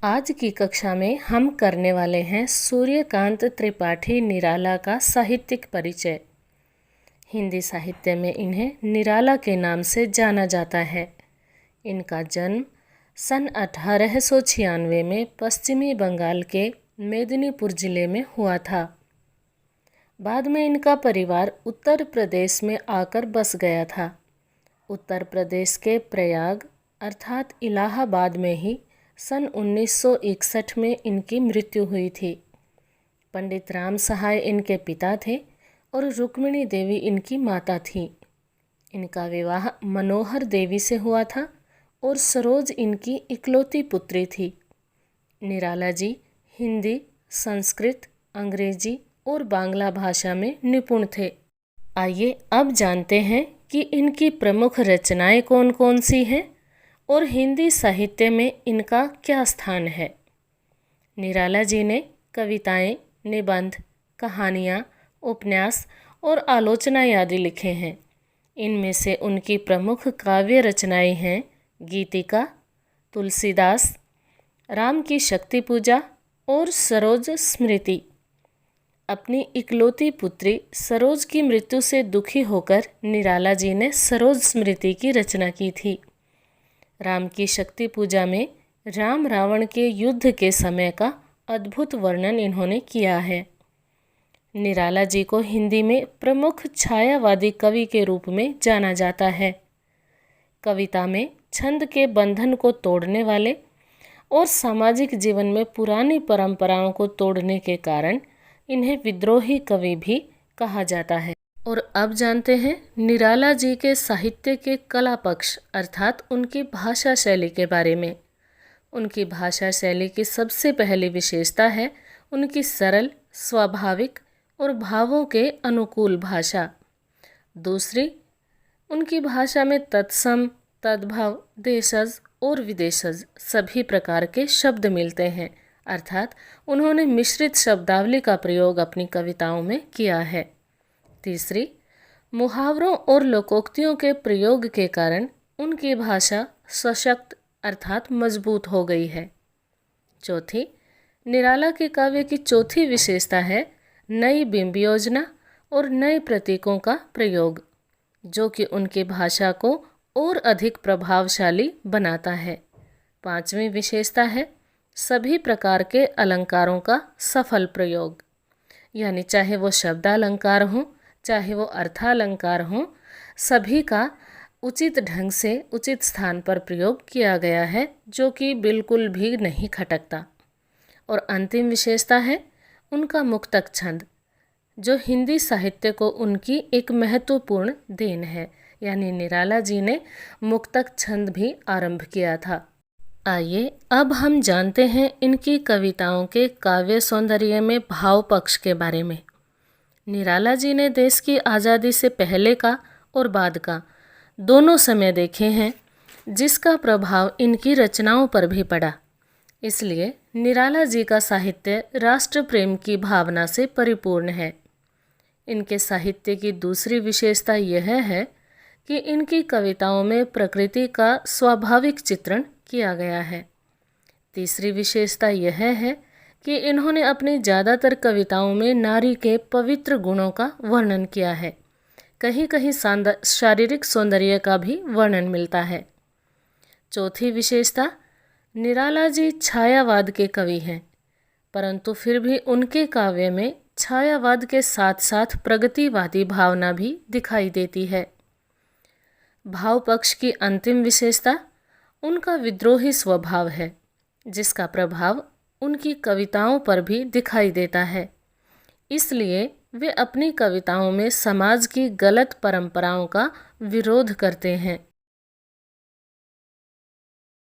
आज की कक्षा में हम करने वाले हैं सूर्यकांत त्रिपाठी निराला का साहित्यिक परिचय। हिंदी साहित्य में इन्हें निराला के नाम से जाना जाता है। इनका जन्म सन 1896 में पश्चिमी बंगाल के मेदिनीपुर जिले में हुआ था। बाद में इनका परिवार उत्तर प्रदेश में आकर बस गया था। उत्तर प्रदेश के प्रयाग अर्थात इलाहाबाद में ही सन 1961 में इनकी मृत्यु हुई थी। पंडित राम सहाय इनके पिता थे और रुक्मिणी देवी इनकी माता थी। इनका विवाह मनोहर देवी से हुआ था और सरोज इनकी इकलौती पुत्री थी। निराला जी हिंदी, संस्कृत, अंग्रेजी और बांग्ला भाषा में निपुण थे। आइए अब जानते हैं कि इनकी प्रमुख रचनाएं कौन कौन सी हैं और हिंदी साहित्य में इनका क्या स्थान है। निराला जी ने कविताएं, निबंध, कहानियाँ, उपन्यास और आलोचनाएं आदि लिखे हैं। इनमें से उनकी प्रमुख काव्य रचनाएं हैं गीतिका, तुलसीदास, राम की शक्ति पूजा और सरोज स्मृति। अपनी इकलौती पुत्री सरोज की मृत्यु से दुखी होकर निराला जी ने सरोज स्मृति की रचना की थी। राम की शक्ति पूजा में राम रावण के युद्ध के समय का अद्भुत वर्णन इन्होंने किया है। निराला जी को हिंदी में प्रमुख छायावादी कवि के रूप में जाना जाता है। कविता में छंद के बंधन को तोड़ने वाले और सामाजिक जीवन में पुरानी परंपराओं को तोड़ने के कारण इन्हें विद्रोही कवि भी कहा जाता है। और अब जानते हैं निराला जी के साहित्य के कला पक्ष अर्थात उनकी भाषा शैली के बारे में। उनकी भाषा शैली की सबसे पहली विशेषता है उनकी सरल, स्वाभाविक और भावों के अनुकूल भाषा। दूसरी, उनकी भाषा में तत्सम, तद्भव, देशज और विदेशज सभी प्रकार के शब्द मिलते हैं अर्थात उन्होंने मिश्रित शब्दावली का प्रयोग अपनी कविताओं में किया है। तीसरी, मुहावरों और लोकोक्तियों के प्रयोग के कारण उनकी भाषा सशक्त अर्थात मजबूत हो गई है। चौथी, निराला के काव्य की चौथी विशेषता है नई बिंब योजना और नए प्रतीकों का प्रयोग, जो कि उनकी भाषा को और अधिक प्रभावशाली बनाता है। पांचवी विशेषता है सभी प्रकार के अलंकारों का सफल प्रयोग, यानी चाहे वो शब्दालंकार हों चाहे वो अर्थालंकार हों, सभी का उचित ढंग से उचित स्थान पर प्रयोग किया गया है, जो कि बिल्कुल भी नहीं खटकता। और अंतिम विशेषता है उनका मुक्तक छंद, जो हिंदी साहित्य को उनकी एक महत्वपूर्ण देन है, यानी निराला जी ने मुक्तक छंद भी आरंभ किया था। आइए अब हम जानते हैं इनकी कविताओं के काव्य सौंदर्य में भाव पक्ष के बारे में। निराला जी ने देश की आज़ादी से पहले का और बाद का दोनों समय देखे हैं, जिसका प्रभाव इनकी रचनाओं पर भी पड़ा। इसलिए निराला जी का साहित्य राष्ट्र प्रेम की भावना से परिपूर्ण है। इनके साहित्य की दूसरी विशेषता यह है कि इनकी कविताओं में प्रकृति का स्वाभाविक चित्रण किया गया है। तीसरी विशेषता यह है कि इन्होंने अपनी ज़्यादातर कविताओं में नारी के पवित्र गुणों का वर्णन किया है। कहीं कहीं शारीरिक सौंदर्य का भी वर्णन मिलता है। चौथी विशेषता, निराला जी छायावाद के कवि हैं, परंतु फिर भी उनके काव्य में छायावाद के साथ साथ प्रगतिवादी भावना भी दिखाई देती है। भाव पक्ष की अंतिम विशेषता उनका विद्रोही स्वभाव है, जिसका प्रभाव उनकी कविताओं पर भी दिखाई देता है। इसलिए वे अपनी कविताओं में समाज की गलत परंपराओं का विरोध करते हैं।